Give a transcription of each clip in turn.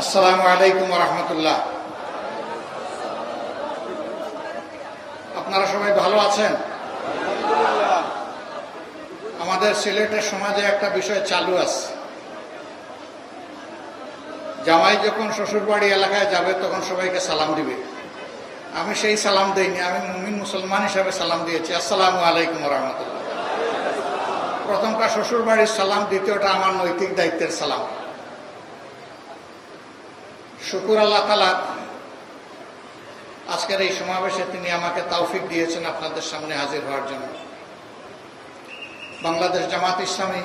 আসসালামু আলাইকুম ওয়া রাহমাতুল্লাহ। আপনারা সবাই ভালো আছেন? আমাদের সিলেটের সমাজে একটা বিষয় চালু আছে, জামাই যখন শ্বশুরবাড়ি এলাকায় যাবে তখন সবাইকে সালাম দিবে। আমি সেই সালাম দেইনি, আমি মুমিন মুসলমান হিসাবে সালাম দিয়েছি, আসসালামু আলাইকুম ওয়া রাহমাতুল্লাহ। প্রথমটা শ্বশুরবাড়ির সালাম, দ্বিতীয়টা আমার নৈতিক দায়িত্বের সালাম। শুকুর আল্লাহ তাআলা, আজকের এই সমাবেশে তিনি আমাকে তৌফিক দিয়েছেন আপনাদের সামনে হাজির হওয়ার জন্য। বাংলাদেশ জামাত ইসলামী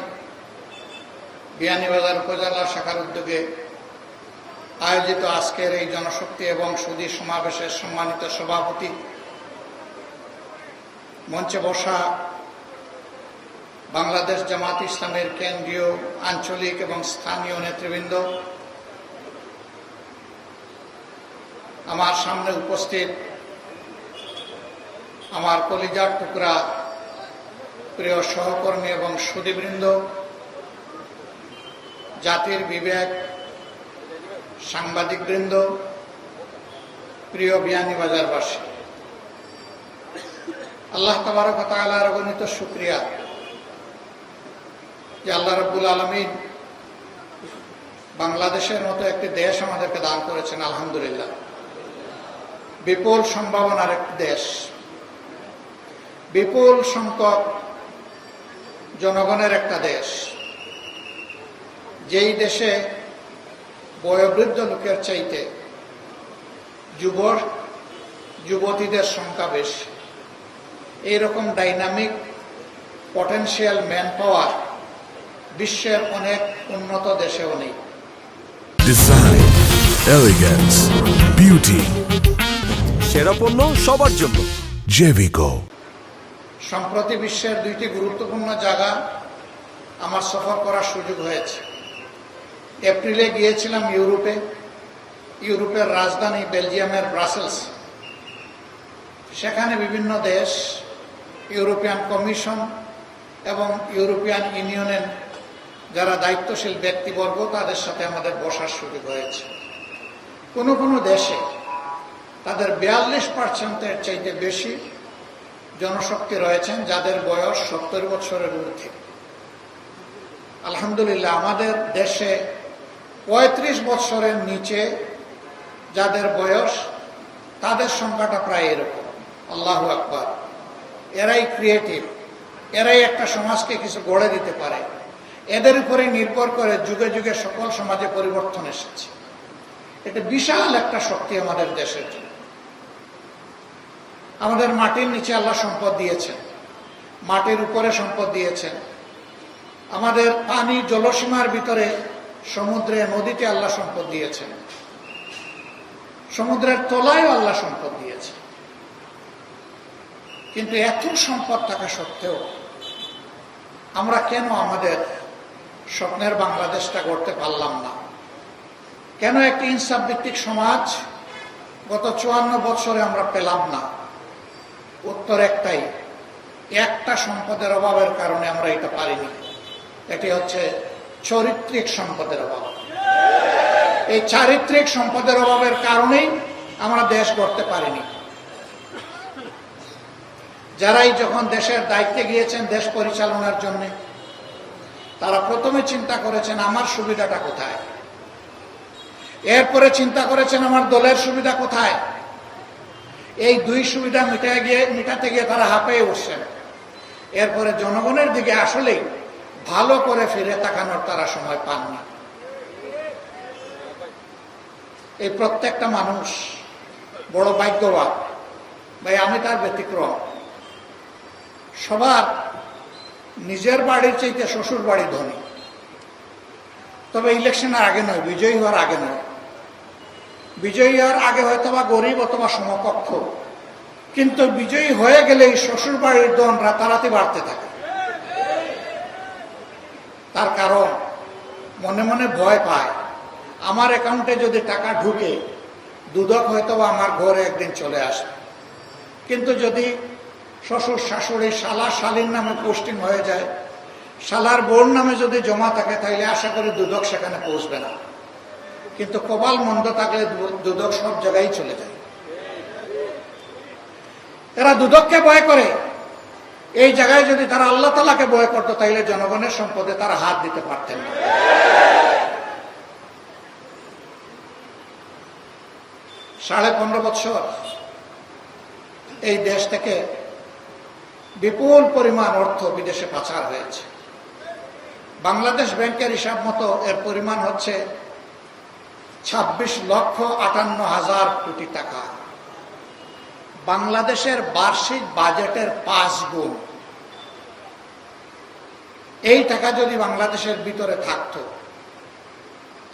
বিয়ানীবাজার উপজেলা শাখার উদ্যোগে আয়োজিত আজকের এই জনশক্তি এবং সুধী সমাবেশের সম্মানিত সভাপতি, মঞ্চে বসা বাংলাদেশ জামাত ইসলামের কেন্দ্রীয়, আঞ্চলিক এবং স্থানীয় নেতৃবৃন্দ, আমার সামনে উপস্থিত আমার কলিজার টুকরা প্রিয় সহকর্মী এবং সুধীবৃন্দ, জাতির বিবেক, সাংবাদিকবৃন্দ, প্রিয় বিয়ানীবাজারবাসী, আল্লাহ তাবারক ওয়া তাআলার অগণিত শুকরিয়া যে আল্লাহ রাব্বুল আলামিন বাংলাদেশের মতো একটি দেশ আমাদেরকে দান করেছেন। আলহামদুলিল্লাহ, বিপুল সম্ভাবনার একটি দেশ, বিপুল সংখ্যক জনগণের একটা দেশ, যেই দেশে বয়োবৃদ্ধ লোকের চাইতে যুবতীদের সংখ্যা বেশি। এইরকম ডাইনামিক পটেনশিয়াল ম্যান পাওয়ার বিশ্বের অনেক উন্নত দেশেও নেই। ডিজাইন, এলিগেন্স, বিউটি, সেরা পণ্য সবার জন্য জেভিকো। সম্প্রতি বিশ্বের দুইটি গুরুত্বপূর্ণ জায়গা আমার সফর করার সুযোগ হয়েছে। এপ্রিলে গিয়েছিলাম ইউরোপের রাজধানী বেলজিয়ামের ব্রাসেলস। সেখানে বিভিন্ন দেশ, ইউরোপিয়ান কমিশন এবং ইউরোপিয়ান ইউনিয়নের যারা দায়িত্বশীল ব্যক্তিবর্গ, তাদের সাথে আমাদের বসার সুযোগ হয়েছে। কোনো কোনো দেশে তাদের 42%-এর চাইতে বেশি জনশক্তি রয়েছেন যাদের বয়স 70 বছরের ঊর্ধ্বে। আলহামদুলিল্লাহ, আমাদের দেশে 35 বছরের নিচে যাদের বয়স, তাদের সংখ্যাটা প্রায় এরকম। আল্লাহু আকবার। এরাই ক্রিয়েটিভ, এরাই একটা সমাজকে কিছু গড়ে দিতে পারে। এদের উপরে নির্ভর করে যুগে যুগে সকল সমাজে পরিবর্তন এসেছে। এটা বিশাল একটা শক্তি আমাদের দেশের জন্য। আমাদের মাটির নিচে আল্লাহ সম্পদ দিয়েছেন, মাটির উপরে সম্পদ দিয়েছেন, আমাদের পানি জলসীমার ভিতরে সমুদ্রে, নদীতে আল্লাহ সম্পদ দিয়েছেন, সমুদ্রের তলায়ও আল্লাহ সম্পদ দিয়েছেন। কিন্তু এত সম্পদ থাকা সত্ত্বেও আমরা কেন আমাদের স্বপ্নের বাংলাদেশটা গড়তে পারলাম না? কেন একটি ইনসাফ ভিত্তিক সমাজ গত 54 বছরে আমরা পেলাম না? উত্তর একটাই, একটা সম্পদের অভাবের কারণে আমরা এটা পারিনি। এটি হচ্ছে চারিত্রিক সম্পদের অভাব। এই চারিত্রিক সম্পদের অভাবের কারণেই আমরা দেশ গড়তে পারিনি। যারাই যখন দেশের দায়িত্বে গিয়েছেন দেশ পরিচালনার জন্য, তারা প্রথমে চিন্তা করেছেন আমার সুবিধাটা কোথায়, এরপরে চিন্তা করেছেন আমার দলের সুবিধা কোথায়। এই দুই সুবিধা মিটাতে গিয়ে তারা হাঁপিয়ে উঠছেন। এরপরে জনগণের দিকে আসলেই ভালো করে ফিরে তাকানোর তারা সময় পাননি। এই প্রত্যেকটা মানুষ বড় ভাগ্যবান ভাই, আমি তার ব্যতিক্রম। সবার নিজের বাড়ির চাইতে শ্বশুর বাড়ি ধনী, তবে ইলেকশনের আগে নয়, বিজয়ী হওয়ার আগে নয়। বিজয়ী হওয়ার আগে হয়তো বা গরিব অথবা সমকক্ষ, কিন্তু বিজয়ী হয়ে গেলে এই শ্বশুর বাড়ির ধন রাতারাতি বাড়তে থাকে। তার কারণ মনে মনে ভয় পায়, আমার অ্যাকাউন্টে যদি টাকা ঢুকে দুদক হয়তো বা আমার ঘরে একদিন চলে আসে। কিন্তু যদি শ্বশুর শাশুড়ি, শালা শালীর নামে পোস্টিং হয়ে যায়, শালার বোর নামে যদি জমা থাকে, তাহলে আশা করি দুদক সেখানে পৌঁছবে না। কিন্তু কপাল মন্দ থাকলে দুদক সব জায়গায় চলে যায়। এরা দুদককে ভয় করে। এই জায়গায় যদি তারা আল্লাহ তাআলাকে ভয় করতো তাইলে জনগণের সম্পদে তারা হাত দিতে পারতেন না। 15.5 বছর এই দেশ থেকে বিপুল পরিমাণ অর্থ বিদেশে পাচার হয়েছে। বাংলাদেশ ব্যাংকের হিসাব মতো এর পরিমাণ হচ্ছে 26,58,000 কোটি টাকা। বাংলাদেশের বার্ষিক বাজেটের 5 গুণ। এই টাকা যদি বাংলাদেশের ভিতরে থাকতো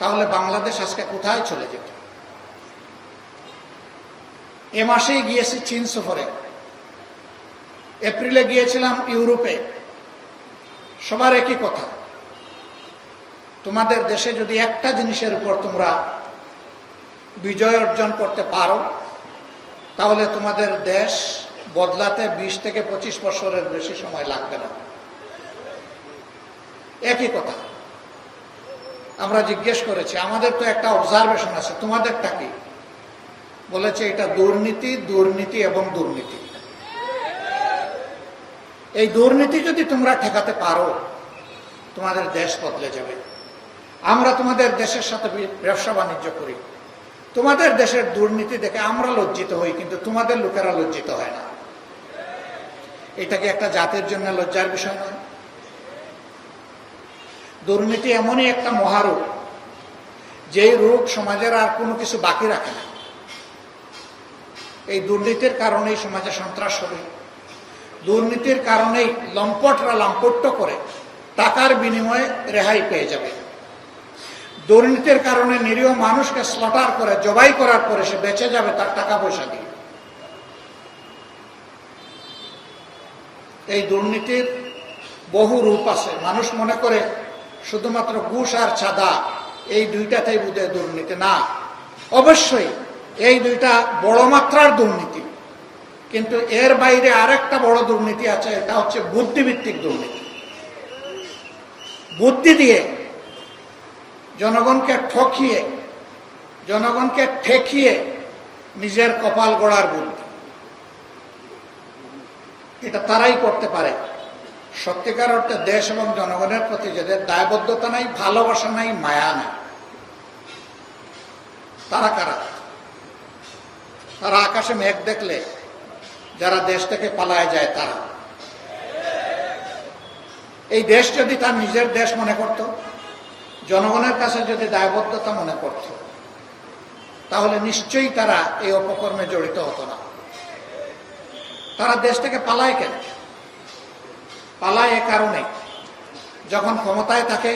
তাহলে বাংলাদেশ আজকে কোথায় চলে যেত? এ মাসেই গিয়েছি চীন সফরে, এপ্রিলে গিয়েছিলাম ইউরোপে। সবার একই কথা, তোমাদের দেশে যদি একটা জিনিসের উপর তোমরা বিজয় অর্জন করতে পারো তাহলে তোমাদের দেশ বদলাতে 20 থেকে 25 বছরের বেশি সময় লাগবে না। একই কথা। আমরা জিজ্ঞেস করেছি, আমাদের তো একটা অবজারভেশন আছে, তোমাদেরটা কি? বলেছে এটা দুর্নীতি, দুর্নীতি এবং দুর্নীতি। এই দুর্নীতি যদি তোমরা ঠেকাতে পারো তোমাদের দেশ বদলে যাবে। আমরা তোমাদের দেশের সাথে ব্যবসা বাণিজ্য করি, তোমাদের দেশের দুর্নীতি দেখে আমরা লজ্জিত হই, কিন্তু তোমাদের লোকেরা লজ্জিত হয় না। এটা কি একটা জাতির জন্য লজ্জার বিষয় নয়? দুর্নীতি এমনই একটা মহারোগ, যেই রোগ সমাজের আর কোনো কিছু বাকি রাখে না। এই দুর্নীতির কারণেই সমাজে সন্ত্রাস হবে, দুর্নীতির কারণেই লম্পটরা লম্পট্য করে টাকার বিনিময়ে রেহাই পেয়ে যাবে। দুর্নীতির কারণে নিরীহ মানুষকে স্লটার করে জবাই করার পরে সে বেঁচে যাবে তার টাকা পয়সা দিয়ে। এই দুর্নীতির বহু রূপ আছে। মানুষ মনে করে শুধুমাত্র ঘুষ আর চাঁদা এই দুইটাতেই বোধহয় দুর্নীতি। না, অবশ্যই এই দুইটা বড় মাত্রার দুর্নীতি, কিন্তু এর বাইরে আরেকটা বড় দুর্নীতি আছে, এটা হচ্ছে বুদ্ধিভিত্তিক দুর্নীতি। বুদ্ধি দিয়ে জনগণকে ঠকিয়ে, জনগণকে ঠেকিয়ে নিজের কপাল গড়ার বুদ্ধি। এটা তারাই করতে পারে সত্যিকার অর্থে দেশ এবং জনগণের প্রতি যাদের দায়বদ্ধতা নাই, ভালোবাসা নাই, মায়া নাই। তারা কারা? তারা আকাশে মেঘ দেখলে যারা দেশ থেকে পালায় যায় তারা। এই দেশ যদি তার নিজের দেশ মনে করত, জনগণের কাছে যদি দায়বদ্ধতা মনে করত, তাহলে নিশ্চয়ই তারা এই অপকর্মে জড়িত হতো না। তারা দেশ থেকে পালায় কেন? পালায় এ কারণে, যখন ক্ষমতায় থাকে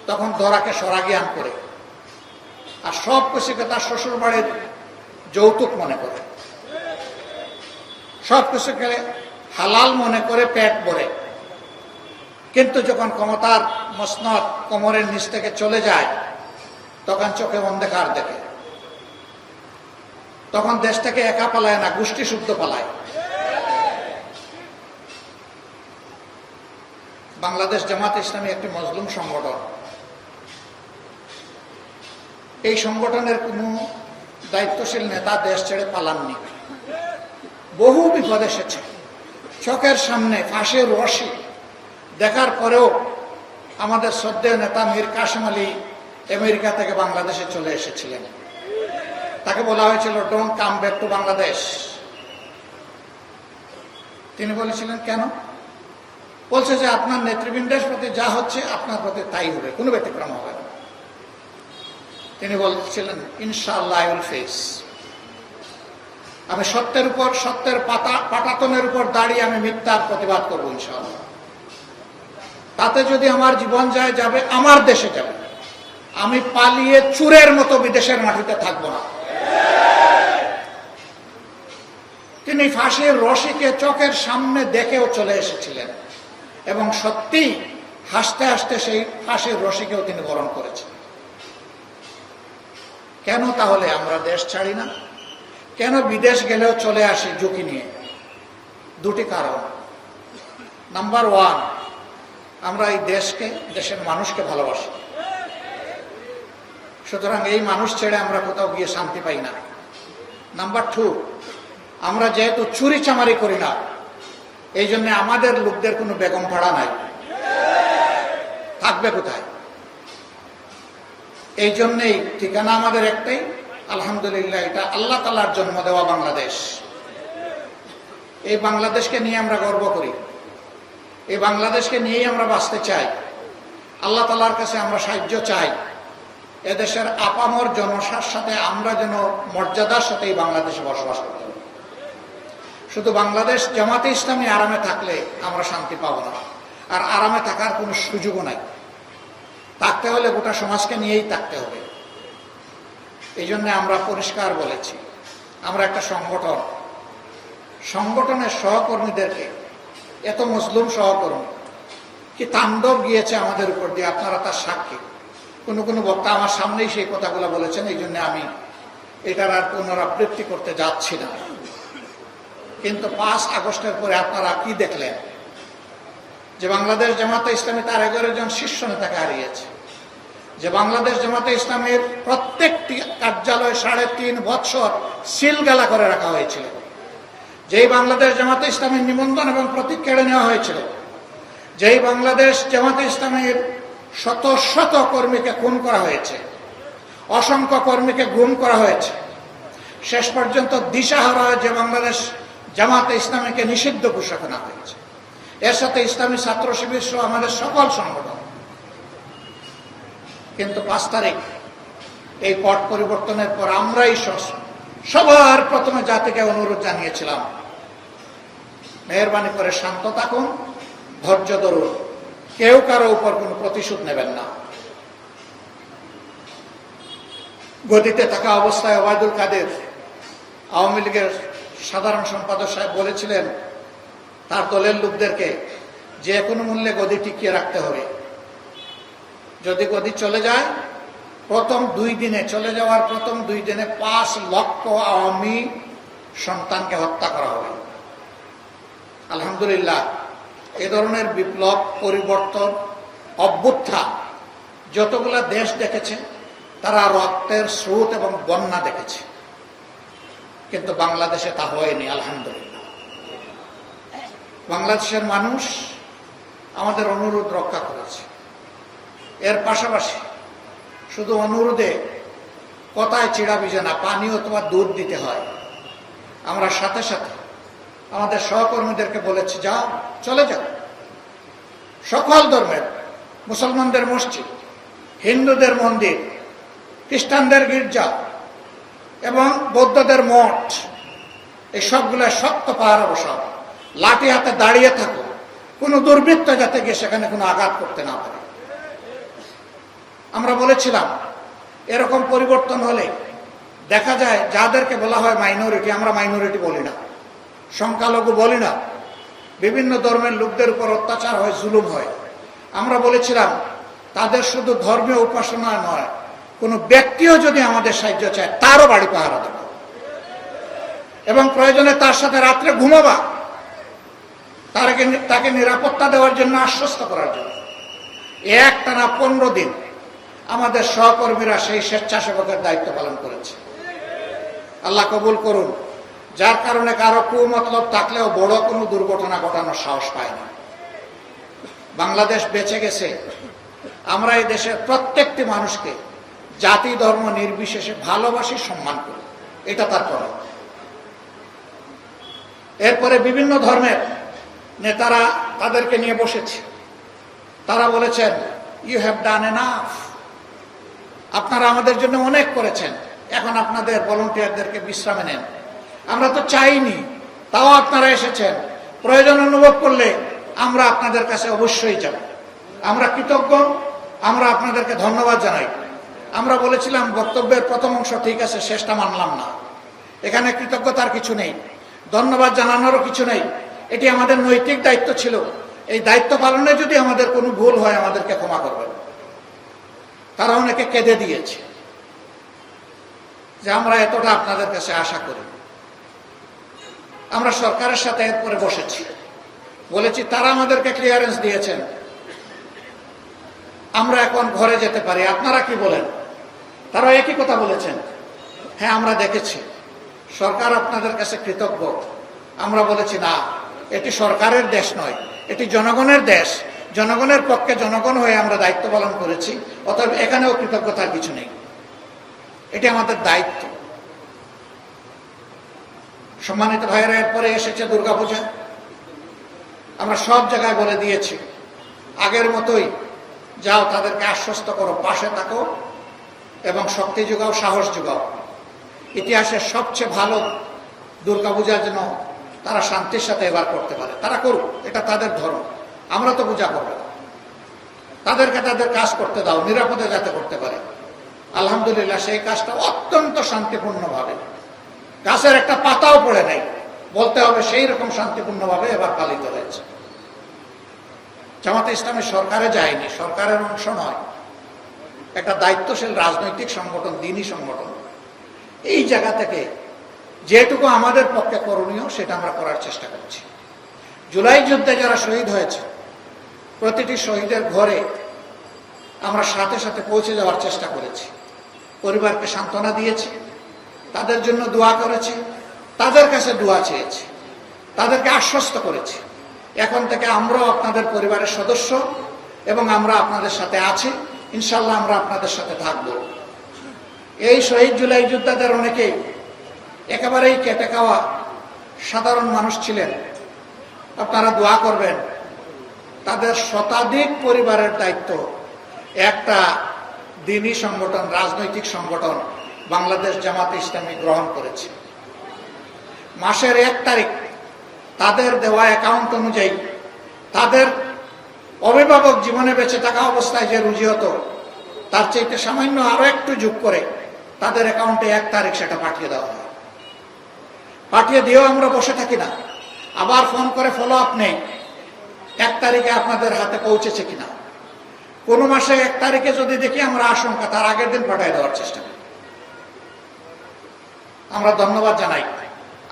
তখন ধরাকে সরা জ্ঞান করে, আর সব কিছুকে তার শ্বশুর বাড়ির যৌতুক মনে করে, সব কিছুকে হালাল মনে করে পেট ভরে। কিন্তু যখন ক্ষমতার মসনদ কোমরের নিচ থেকে চলে যায় তখন চোখে অন্ধকার দেখে। তখন দেশ থেকে একা পালায় না, গোষ্ঠী শুদ্ধ পালায়। বাংলাদেশ জামাত ইসলামী একটি মজলুম সংগঠন। এই সংগঠনের কোনো দায়িত্বশীল নেতা দেশ ছেড়ে পালাননি। বহু বিপদ এসেছে, চোখের সামনে ফাঁসির রশি দেখার পরেও আমাদের শ্রদ্ধেয় নেতা মীর কাসেম আলী আমেরিকা থেকে বাংলাদেশে চলে এসেছিলেন। তাকে বলা হয়েছিল don't come back to Bangladesh. তিনি বলেছিলেন কেন? বলছে যে আপনার নেতৃবৃন্দের প্রতি যা হচ্ছে আপনার প্রতি তাই হবে, কোনো ব্যতিক্রম হবে না। তিনি বলছিলেন ইনশাআল্লাহ আই উইল ফেস। আমি সত্যের উপর, সত্যের পাটাতনের উপর দাঁড়িয়ে আমি মিথ্যার প্রতিবাদ করবো ইনশাআল্লাহ। তাতে যদি আমার জীবন যায় যাবে, আমার দেশে যাবে। আমি পালিয়ে চুরের মতো বিদেশের মাটিতে থাকবো না। তিনি ফাঁসির রশিকে চোখের সামনে দেখেও চলে এসেছিলেন এবং সত্যি হাসতে হাসতে সেই ফাঁসির রশিকেও তিনি বরণ করেছেন। কেন তাহলে আমরা দেশ ছাড়ি না? কেন বিদেশ গেলেও চলে আসি ঝুঁকি নিয়ে? দুটি কারণ। নাম্বার ওয়ান, আমরা এই দেশকে, দেশের মানুষকে ভালোবাসি। সুতরাং এই মানুষ ছেড়ে আমরা কোথাও গিয়ে শান্তি পাই না। নাম্বার 2, আমরা যেহেতু চুরি চামারি করি না, এই জন্য আমাদের লোকদের কোনো বেগম ভাড়া নাই, থাকবে কোথায়? এই জন্যেই ঠিকানা আমাদের একটাই, আলহামদুলিল্লাহ, এটা আল্লাহ তাআলার জন্ম দেওয়া বাংলাদেশ। এই বাংলাদেশকে নিয়ে আমরা গর্ব করি, এই বাংলাদেশকে নিয়েই আমরা বাঁচতে চাই। আল্লাহ তাআলার কাছে আমরা সাহায্য চাই, এদেশের আপামর জনসার সাথে আমরা যেন মর্যাদার সাথে এই বাংলাদেশে বসবাস করতে পারি। শুধু বাংলাদেশ জামাতে ইসলামী আরামে থাকলে আমরা শান্তি পাবো না, আর আরামে থাকার কোনো সুযোগও নাই। থাকতে হলে গোটা সমাজকে নিয়েই থাকতে হবে। এই জন্য আমরা পরিষ্কার বলেছি, আমরা একটা সংগঠনের সহকর্মীদেরকে, এত মুসলিম সহকর্মী কি তাণ্ডব গিয়েছে আমাদের উপর দিয়ে, আপনারা তার সাক্ষী। কোনো বক্তা আমার সামনেই সেই কথাগুলো বলেছেন, এই জন্য আমি এটার আর পুনরাবৃত্তি করতে যাচ্ছি না। কিন্তু 5 আগস্টের পরে আপনারা কি দেখলেন? যে বাংলাদেশ জামাতে ইসলামী তার 11 জন শীর্ষ নেতাকে হারিয়েছে, যে বাংলাদেশ জামাতে ইসলামীর প্রত্যেকটি কার্যালয় 3.5 বছর সিলগালা করে রাখা হয়েছিল, যেই বাংলাদেশ জামাতে ইসলামীর নিবন্ধন এবং প্রতীক কেড়ে নেওয়া হয়েছিল, যেই বাংলাদেশ জামাতে ইসলামীর শত শত কর্মীকে খুন করা হয়েছে, অসংখ্য কর্মীকে গুম করা হয়েছে, শেষ পর্যন্ত দিশাহারা যে বাংলাদেশ জামাতে ইসলামীকে নিষিদ্ধ ঘোষণা হয়েছে, এর সাথে ইসলামী ছাত্র শিবির সহ আমাদের সকল সংগঠন। কিন্তু 5 তারিখ এই পট পরিবর্তনের পর আমরাই সবার প্রথমে জাতিকে অনুরোধ জানিয়েছিলাম, মেহেরবানি করে শান্ত থাকুন, ধৈর্য ধরুন, কেউ কারো উপর কোনো প্রতিশোধ নেবেন না। গদিতে থাকা অবস্থায় ওবায়দুল কাদের আওয়ামী লীগের সাধারণ সম্পাদক সাহেব বলেছিলেন তার দলের লোকদেরকে যে কোনো মূল্যে গদি টিকিয়ে রাখতে হবে। যদি গদি চলে যায়, চলে যাওয়ার প্রথম 2 দিনে 5 লক্ষ আওয়ামী সন্তানকে হত্যা করা হবে। আলহামদুলিল্লাহ, এ ধরনের বিপ্লব, পরিবর্তন, অভ্যুত্থান যতগুলা দেশ দেখেছে তারা রক্তের স্রোত এবং বন্যা দেখেছে, কিন্তু বাংলাদেশে তা হয়নি। আলহামদুলিল্লাহ, বাংলাদেশের মানুষ আমাদের অনুরোধ রক্ষা করেছে। এর পাশাপাশি শুধু অনুরোধে কথায় চিড়া ভিজে না, পানি অথবা দুধ দিতে হয়। আমরা সাথে সাথে আমাদের সহকর্মীদেরকে বলেছি, যাও, চলে যাও, সকল ধর্মের, মুসলমানদের মসজিদ, হিন্দুদের মন্দির, খ্রিস্টানদের গির্জা এবং বৌদ্ধদের মঠ, এই সবগুলো শক্ত পাহারা বসাও, লাঠি হাতে দাঁড়িয়ে থাকো, কোনো দুর্বৃত্ত যাতে গিয়ে সেখানে কোনো আঘাত করতে না পারে। আমরা বলেছিলাম এরকম পরিবর্তন হলে দেখা যায় যাদেরকে বলা হয় মাইনরিটি, আমরা মাইনরিটি বলি না, সংখ্যালঘু বলি না, বিভিন্ন ধর্মের লোকদের উপর অত্যাচার হয়, জুলুম হয়। আমরা বলেছিলাম তাদের শুধু ধর্মীয় উপাসনা নয়, কোনো ব্যক্তিও যদি আমাদের সাহায্য চায় তারও বাড়ি পাহারা দেব, এবং প্রয়োজনে তার সাথে রাত্রে ঘুমাবা, তাকে নিরাপত্তা দেওয়ার জন্য, আশ্বস্ত করার জন্য। একটানা 15 দিন আমাদের সহকর্মীরা সেই স্বেচ্ছাসেবকের দায়িত্ব পালন করেছে। আল্লাহ কবুল করুন, যার কারণে কারো কুমতলব থাকলেও বড় কোনো দুর্ঘটনা ঘটানোর সাহস পায় না। বাংলাদেশ বেঁচে গেছে। আমরা এই দেশের প্রত্যেকটি মানুষকে জাতি ধর্ম নির্বিশেষে ভালোবাসি, সম্মান করি, এটা তার প্রমাণ। এরপরে বিভিন্ন ধর্মের নেতারা তাদেরকে নিয়ে বসেছে, তারা বলেছেন ইউ হ্যাভ ডান এনাফ, আপনারা আমাদের জন্য অনেক করেছেন, এখন আপনাদের ভলান্টিয়ারদেরকে বিশ্রামে নেন। আমরা তো চাইনি, তাও আপনারা এসেছেন, প্রয়োজন অনুভব করলে আমরা আপনাদের কাছে অবশ্যই যাব। আমরা কৃতজ্ঞ, আমরা আপনাদেরকে ধন্যবাদ জানাই। আমরা বলেছিলাম বক্তব্যের প্রথম অংশ ঠিক আছে, শেষটা মানলাম না, এখানে কৃতজ্ঞতার কিছু নেই, ধন্যবাদ জানানোরও কিছু নেই, এটি আমাদের নৈতিক দায়িত্ব ছিল। এই দায়িত্ব পালনে যদি আমাদের কোনো ভুল হয় আমাদেরকে ক্ষমা করবেন। তারা অনেকে কেঁদে দিয়েছে যে আমরা এতটা আপনাদের কাছে আশা করি। আমরা সরকারের সাথে এরপরে বসেছি, বলেছি তারা আমাদেরকে ক্লিয়ারেন্স দিয়েছেন, আমরা এখন ঘরে যেতে পারি, আপনারা কি বলেন? তারা একই কথা বলেছেন, হ্যাঁ আমরা দেখেছি, সরকার আপনাদের কাছে কৃতজ্ঞ। আমরা বলেছি না, এটি সরকারের দেশ নয়, এটি জনগণের দেশ। জনগণের পক্ষে জনগণ হয়ে আমরা দায়িত্ব পালন করেছি, অতএব এখানেও কৃতজ্ঞতার কিছু নেই, এটি আমাদের দায়িত্ব। সম্মানিত ভাইয়েরা, এরপরে এসেছে দুর্গাপূজা। আমরা সব জায়গায় বলে দিয়েছি, আগের মতোই যাও, তাদেরকে আশ্বস্ত করো, পাশে থাকো এবং শক্তি যোগাও, সাহস যোগাও। ইতিহাসের সবচেয়ে ভালো দুর্গাপূজার জন্য তারা শান্তির সাথে এবার করতে পারে, তারা করুক, এটা তাদের ধর্ম, আমরা তো পূজা করবো। তাদেরকে তাদের কাজ করতে দাও, নিরাপদে যাতে করতে পারে। আলহামদুলিল্লাহ, সেই কাজটা অত্যন্ত শান্তিপূর্ণভাবে, গাছের একটা পাতাও পড়ে নাই বলতে হবে, সেই রকম শান্তিপূর্ণভাবে এবার পালিত হয়েছে। জামাতে ইসলামী সরকারে যায়নি, সরকারের অংশ নয়, একটা দায়িত্বশীল রাজনৈতিক সংগঠন, দ্বীনি সংগঠন। এই জায়গা থেকে যেটুকু আমাদের পক্ষে করণীয় সেটা আমরা করার চেষ্টা করছি। জুলাই যুদ্ধে যারা শহীদ হয়েছে, প্রতিটি শহীদের ঘরে আমরা সাথে সাথে পৌঁছে যাওয়ার চেষ্টা করেছি, পরিবারকে সান্ত্বনা দিয়েছি, তাদের জন্য দোয়া করেছি, তাদের কাছে দোয়া চেয়েছি, তাদেরকে আশ্বস্ত করেছি এখন থেকে আমরাও আপনাদের পরিবারের সদস্য এবং আমরা আপনাদের সাথে আছি, ইনশাল্লাহ আমরা আপনাদের সাথে থাকব। এই শহীদ জুলাই যোদ্ধাদের অনেকেই একেবারেই কেটে খাওয়া সাধারণ মানুষ ছিলেন। আপনারা দোয়া করবেন, তাদের শতাধিক পরিবারের দায়িত্ব একটা দ্বীনি সংগঠন, রাজনৈতিক সংগঠন বাংলাদেশ জামাতে ইসলামী গ্রহণ করেছে। মাসের 1 তারিখ তাদের দেওয়া অ্যাকাউন্ট অনুযায়ী তাদের অভিভাবক জীবনে বেঁচে থাকা অবস্থায় যে রুজি হতো, তার চাইতে সামান্য আরো একটু যোগ করে তাদের অ্যাকাউন্টে 1 তারিখ সেটা পাঠিয়ে দেওয়া হয়। পাঠিয়ে দিয়েও আমরা বসে থাকি না, আবার ফোন করে ফলো আপ নেই 1 তারিখে আপনাদের হাতে পৌঁছেছে কিনা। কোনো মাসে 1 তারিখে যদি দেখি আমরা আশঙ্কা, তার আগের দিন পাঠিয়ে দেওয়ার চেষ্টা করি। আমরা ধন্যবাদ জানাই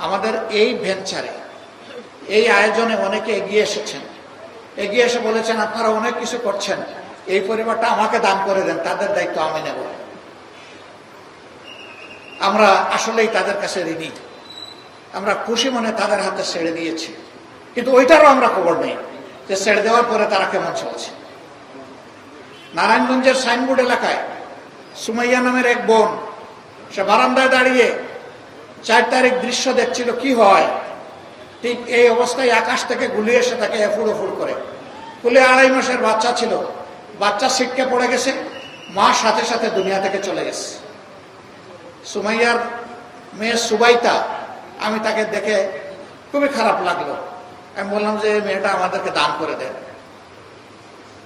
আমাদের এই ভেঞ্চারে, এই আয়োজনে অনেকে এগিয়ে এসেছেন, এগিয়ে এসে বলেছেন আপনারা অনেক কিছু করছেন, এই পরিবারটা আমাকে দান করে দেন, তাদের দায়িত্ব আমি নেব। আমরা আসলেই তাদের কাছে ঋণী, আমরা খুশি মনে তাদের হাতে ছেড়ে দিয়েছি, কিন্তু ওইটারও আমরা খবর নেই যে ছেড়ে দেওয়ার পরে তারা কেমন চলছে। নারায়ণগঞ্জের সাইনবোর্ড এলাকায় সুমাইয়া নামের এক বোন, সে বারান্দায় দাঁড়িয়ে 4 তারিখ দৃশ্য দেখছিল কি হয়। ঠিক এই অবস্থায় আকাশ থেকে গুলি এসে তাকে এফুড় ওফুড় করে, কুলে 2.5 মাসের বাচ্চা ছিল, বাচ্চা ছিটকে পড়ে গেছে, মা সাথে সাথে দুনিয়া থেকে চলে গেছে। সুমাইয়ার মেয়ে সুবাইতা, আমি তাকে দেখে খুবই খারাপ লাগলো। আমি বললাম যে এই মেয়েটা আমাদেরকে দান করে দেন।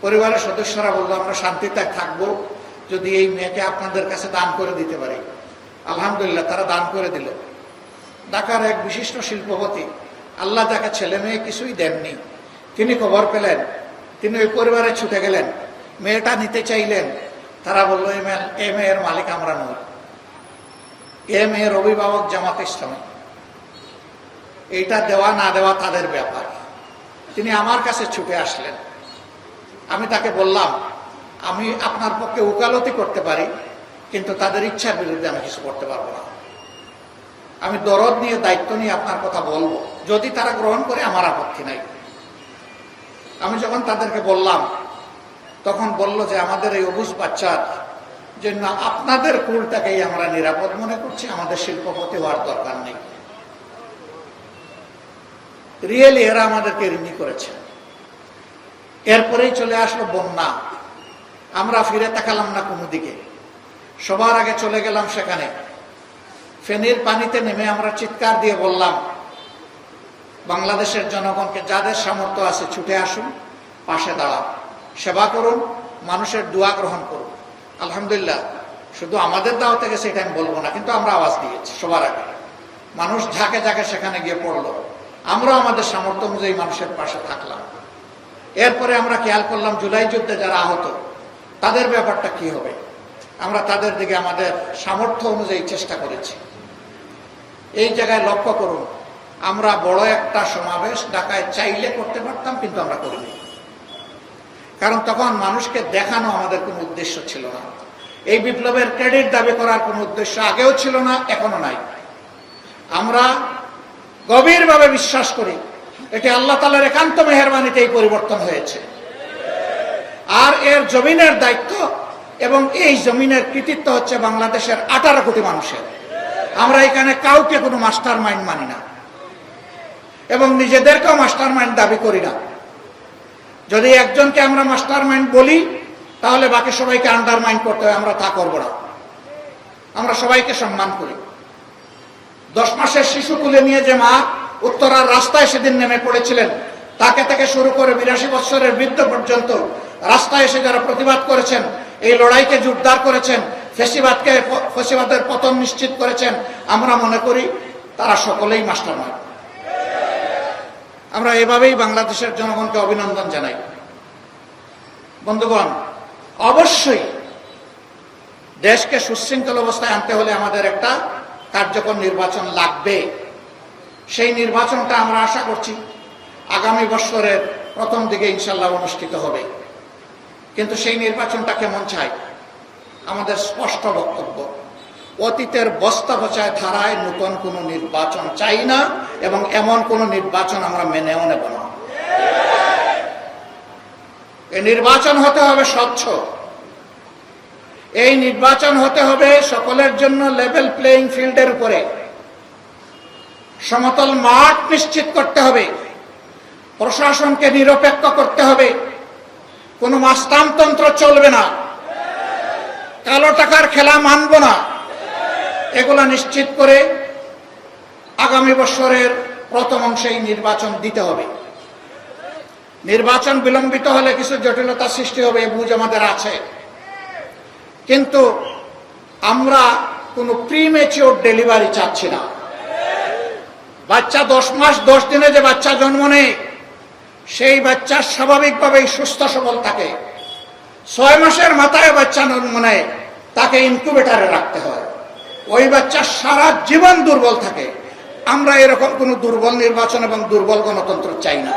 পরিবারের সদস্যরা বললো আমরা শান্তিতে থাকবো যদি এই মেয়েকে আপনাদের কাছে দান করে দিতে পারি। আলহামদুলিল্লাহ, তারা দান করে দিল। ঢাকার এক বিশিষ্ট শিল্পপতি, আল্লাহ যাকে ছেলে মেয়ে কিছুই দেননি, তিনি খবর পেলেন, তিনি ওই পরিবারে ছুটে গেলেন, মেয়েটা নিতে চাইলেন। তারা বললো এই মেয়ের মালিক আমরা নই, এ মেয়ের অভিভাবক জামাতে ইসলামী, এইটা দেওয়া না দেওয়া তাদের ব্যাপার। তিনি আমার কাছে ছুটে আসলেন। আমি তাকে বললাম আমি আপনার পক্ষে উকালতি করতে পারি, কিন্তু তাদের ইচ্ছার বিরুদ্ধে আমি কিছু করতে পারবো না। আমি দরদ নিয়ে, দায়িত্ব নিয়ে আপনার কথা বলবো, যদি তারা গ্রহণ করে আমার আপত্তি নাই। আমি যখন তাদেরকে বললাম, তখন বলল যে আমাদের এই অবুঝ বাচ্চার জন্য আপনাদের কুলটাকেই আমরা নিরাপদ মনে করছি, আমাদের শিল্পপতি হওয়ার দরকার নেই। রিয়েলি এরা আমাদেরকে ঋণী করেছে। এরপরেই চলে আসলো বন্যা, আমরা ফিরে তাকালাম না কোনো দিকে, সবার আগে চলে গেলাম সেখানে। ফেনীর পানিতে নেমে আমরা চিৎকার দিয়ে বললাম বাংলাদেশের জনগণকে, যাদের সামর্থ্য আছে ছুটে আসুন, পাশে দাঁড়ান, সেবা করুন, মানুষের দোয়া গ্রহণ করুন। আলহামদুলিল্লাহ, শুধু আমাদের দাওয়াতে গেছে এটা আমি বলবো না, কিন্তু আমরা আওয়াজ দিয়েছি সবার আগে। মানুষ ঝাঁকে ঝাঁকে সেখানে গিয়ে পড়লো, আমরা আমাদের সামর্থ্য অনুযায়ী মানুষের পাশে থাকলাম। এরপরে আমরা খেয়াল করলাম জুলাই যুদ্ধে যারা আহত, তাদের ব্যাপারটা কি হবে। আমরা তাদের দিকে আমাদের সামর্থ্য অনুযায়ী চেষ্টা করেছি। এই জায়গায় লক্ষ্য করুন, আমরা বড় একটা সমাবেশ ঢাকায় চাইলে করতে পারতাম, কিন্তু আমরা করিনি। কারণ তখন মানুষকে দেখানো আমাদের কোনো উদ্দেশ্য ছিল না। এই বিপ্লবের ক্রেডিট দাবি করার কোনো উদ্দেশ্য আগেও ছিল না, এখনো নাই। আমরা গভীরভাবে বিশ্বাস করি এটি আল্লাহ তাআলার একান্ত মেহেরবানিতে এই পরিবর্তন হয়েছে। আর এর জমিনের দায়িত্ব এবং এই জমিনের কৃতিত্ব হচ্ছে বাংলাদেশের 18 কোটি মানুষের। আমরা এখানে কাউকে কোনো মাস্টার মাইন্ড মানি না এবং নিজেদেরকেও মাস্টার মাইন্ড দাবি করি না। যদি একজনকে আমরা মাস্টার মাইন্ড বলি তাহলে বাকি সবাইকে আন্ডারমাইন করতে হয়, আমরা তা করব না। আমরা সবাইকে সম্মান করি। 10 মাসের শিশু তুলে নিয়ে যে মা উত্তরার রাস্তায় সেদিন নেমে পড়েছিলেন, তাকে থেকে শুরু করে 82 বছরের বৃদ্ধ পর্যন্ত রাস্তায় এসে যারা প্রতিবাদ করেছেন, এই লড়াইকে জোরদার করেছেন, ফ্যাসিবাদের পতন নিশ্চিত করেছেন, আমরা মনে করি তারা সকলেই মাস্টারমাইন্ড। আমরা এভাবেই বাংলাদেশের জনগণকে অভিনন্দন জানাই। বন্ধুগণ, অবশ্যই দেশকে সুশৃঙ্খল অবস্থায় আনতে হলে আমাদের একটা কার্যকর নির্বাচন লাগবে। সেই নির্বাচনটা আমরা আশা করছি আগামী বছরের প্রথম দিকে ইনশাল্লাহ অনুষ্ঠিত হবে। কিন্তু সেই নির্বাচনটা কেমন চাই? আমাদের স্পষ্ট বক্তব্য, অতীতের বস্তা পচায় ধারায় নতুন কোনো নির্বাচন চাই না এবং এমন কোনো নির্বাচন আমরা মেনেও নেব না। এই নির্বাচন হতে হবে স্বচ্ছ, এই নির্বাচন হতে হবে সকলের জন্য লেভেল প্লেইং ফিল্ডের উপরে, সমতল মাঠ নিশ্চিত করতে হবে, প্রশাসনকে নিরপেক্ষ করতে হবে, কোনো মাস্তানতন্ত্র চলবে না, কালো টাকার খেলা মানব না। এগুলো নিশ্চিত করে আগামী বছরের প্রথম অংশেই নির্বাচন দিতে হবে। নির্বাচন বিলম্বিত হলে কিছু জটিলতা সৃষ্টি হবে, বুঝ আমাদের আছে, কিন্তু আমরা কোনো প্রিমেচিওর ডেলিভারি চাচ্ছি না। বাচ্চা 10 মাস 10 দিনে যে বাচ্চা জন্ম নেয়, সেই বাচ্চা স্বাভাবিকভাবেই সুস্থ সবল থাকে। 6 মাসের মাথায় বাচ্চা জন্ম নেয়, তাকে ইনকিউবেটরে রাখতে হয়, ওই বাচ্চা সারা জীবন দুর্বল থাকে। আমরা এরকম কোনো দুর্বল নির্বাচন এবং দুর্বল গণতন্ত্র চাই না।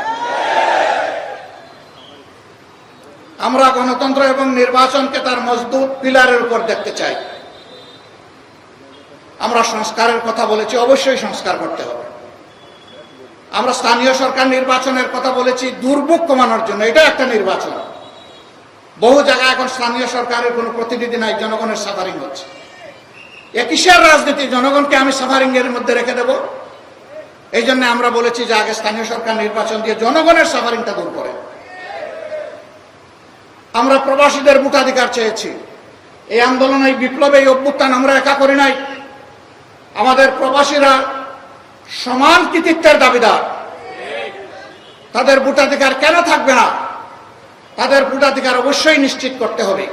আমরা গণতন্ত্র এবং নির্বাচনকে তার মজবুত পিলারের উপর দেখতে চাই। আমরা সংস্কারের কথা বলেছি, অবশ্যই সংস্কার করতে হবে। আমরা স্থানীয় সরকার নির্বাচনের কথা বলেছি দুর্ভোগ কমানোর জন্য, এটা একটা নির্বাচন। বহু জায়গায় এখন স্থানীয় সরকারের কোনো প্রতিনিধি নাই, জনগণের সাফারিং হচ্ছে। এ কিসের রাজনীতি? জনগণকে আমি সাফারিং এর মধ্যে রেখে দেব? এই জন্য আমরা বলেছি যে আগে স্থানীয় সরকার নির্বাচন দিয়ে জনগণের সাফারিংটা দূর করে। আমরা প্রবাসীদের ভোটাধিকার চেয়েছি। এই আন্দোলন, এই বিপ্লবে, এই অভ্যুত্থান আমরা একা করি নাই। আমাদের প্রবাসীরা সমান কৃতিত্বের দাবিদার। তাদের ভোটাধিকার কেন থাকবে না? তাদের ভোটাধিকার অবশ্যই নিশ্চিত করতে হবে।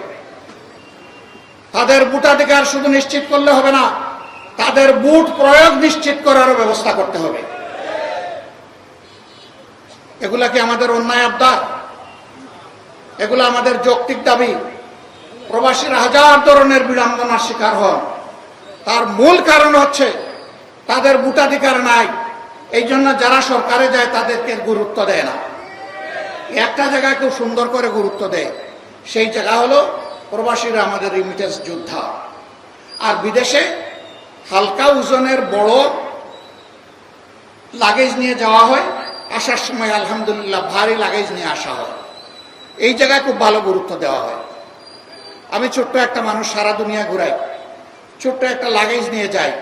তাদের ভোটাধিকার শুধু নিশ্চিত করলে হবে না, তাদের ভোট প্রয়োগ নিশ্চিত করারও ব্যবস্থা করতে হবে। এগুলা কি আমাদের অন্যায় আবদার? এগুলো আমাদের যৌক্তিক দাবি। প্রবাসীরা হাজার ধরনের বিড়ম্বনার শিকার হন, তার মূল কারণ হচ্ছে তাদের ভোটাধিকার নাই। এই জন্য যারা সরকারে যায় তাদেরকে গুরুত্ব দেয় না। একটা জায়গায় খুব সুন্দর করে গুরুত্ব দেয়, সেই জায়গা হলো প্রবাসীরা আমাদের রিমিটেন্স যোদ্ধা। আর বিদেশে হালকা ওজনের বড় লাগেজ নিয়ে যাওয়া হয়, আসার সময় আলহামদুলিল্লাহ ভারী লাগেজ নিয়ে আসা হয়। এই জায়গায় খুব ভালো গুরুত্ব দেওয়া হয়। আমি ছোট্ট একটা মানুষ, সারা দুনিয়া ঘুরাই, ছোট্ট একটা লাগেজ নিয়ে যাই।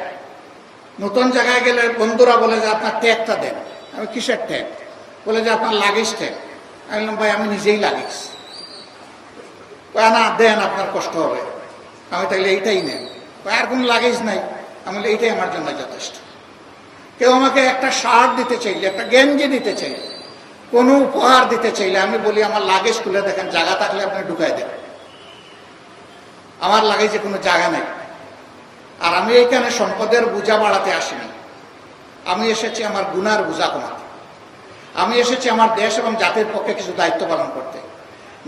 নতুন জায়গায় গেলে বন্ধুরা বলে যে আপনার ট্যাগটা দেন। আমি কিসের ট্যাগ? বলে যে আপনার লাগেজ ট্যাগ। আমি বললাম ভাই আমি নিজেই লাগেজ। না দেন, আপনার কষ্ট হবে। আমি তাইলে এইটাই নেন। আর কোনো লাগেজ নাই। আমি বলি এইটাই আমার জন্য যথেষ্ট। কেউ আমাকে একটা শার্ট দিতে চাইলে, একটা গেঞ্জি দিতে চাইলে, কোনো উপহার দিতে চাইলে আমি বলি আমার লাগেজ খুলে দেখেন, জায়গা থাকলে আপনি ঢুকাই দেন। আমার লাগেজে কোনো জায়গা নেই। আর আমি এখানে সম্পদের বোঝা বাড়াতে আসিনি। আমি এসেছি আমার গুনার বোঝা কমাতে। আমি এসেছি আমার দেশ এবং জাতির পক্ষে কিছু দায়িত্ব পালন করতে।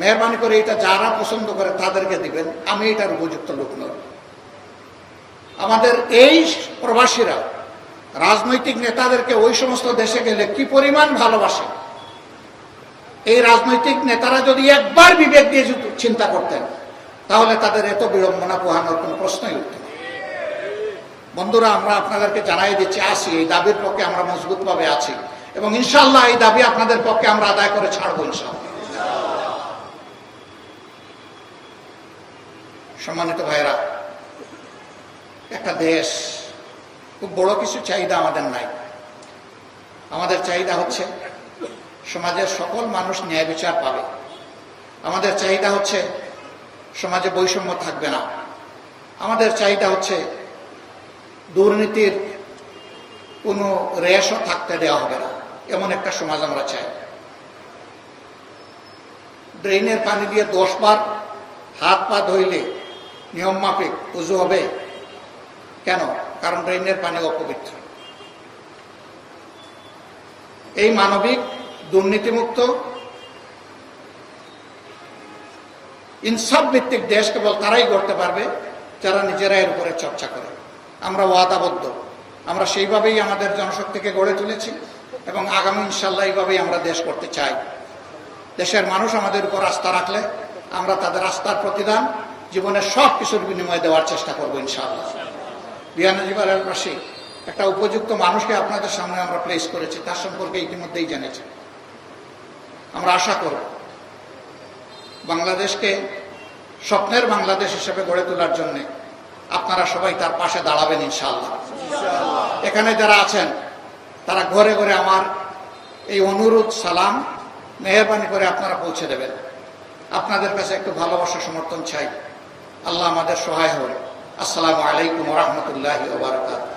মেহরবানি করে এটা যারা পছন্দ করে তাদেরকে দিবেন, আমি এটার উপযুক্ত লোক নই। আমাদের এই প্রবাসীরা রাজনৈতিক নেতাদেরকে ওই সমস্ত দেশে গেলে কি পরিমাণ ভালোবাসে। এই রাজনৈতিক নেতারা যদি একবার বিবেক দিয়ে চিন্তা করতেন তাহলে তাদের এত বিড়ম্বনা পোহানোর কোনো প্রশ্নই উঠত না। বন্ধুরা, আমরা আপনাদেরকে জানাই দিচ্ছি, আসি এই দাবির পক্ষে আমরা মজবুতভাবে আছি এবং ইনশাআল্লাহ এই দাবি আপনাদের পক্ষে আমরা আদায় করে ছাড়বো ইনশাআল্লাহ। সম্মানিত ভাইরা, একটা দেশ, খুব বড় কিছু চাহিদা আমাদের নাই। আমাদের চাহিদা হচ্ছে সমাজের সকল মানুষ ন্যায় বিচার পাবে। আমাদের চাহিদা হচ্ছে সমাজে বৈষম্য থাকবে না। আমাদের চাহিদা হচ্ছে দুর্নীতির কোনো রেশও থাকতে দেওয়া হবে না, এমন একটা সমাজ আমরা চাই। ড্রেনের পানি দিয়ে 10 বার হাত পা ধুইলে নিয়ম মাফিক উযু হবে কেন? কারণ ড্রেনের পানি অপবিত্র। এই মানবিক, দুর্নীতিমুক্ত, ইনসাফ ভিত্তিক দেশ কেবল তারাই গড়তে পারবে যারা নিজেরা এর উপরে চর্চা করে। আমরা ওয়াদাবদ্ধ, আমরা সেইভাবেই আমাদের জনশক্তিকে গড়ে তুলেছি এবং আগামী ইনশাল্লাহ এইভাবেই আমরা দেশ করতে চাই। দেশের মানুষ আমাদের উপর আস্থা রাখলে আমরা তাদের আস্থার প্রতিদান জীবনের সব কিছুর বিনিময়ে দেওয়ার চেষ্টা করবো ইনশাআল্লাহ। বিয়ানীবাজার এলাকাবাসী একটা উপযুক্ত মানুষকে আপনাদের সামনে আমরা প্লেস করেছি, তার সম্পর্কে ইতিমধ্যেই জেনেছি। আমরা আশা করব বাংলাদেশকে স্বপ্নের বাংলাদেশ হিসেবে গড়ে তোলার জন্য আপনারা সবাই তার পাশে দাঁড়াবেন ইনশাআল্লাহ। এখানে যারা আছেন তারা ঘরে ঘরে আমার এই অনুরোধ, সালাম মেহেরবানি করে আপনারা পৌঁছে দেবেন। আপনাদের কাছে একটু ভালোবাসা, সমর্থন চাই। আল্লাহ আমাদের সহায় হন। আসসালামু আলাইকুম ওয়া রাহমাতুল্লাহি ওয়া বারাকাতুহু।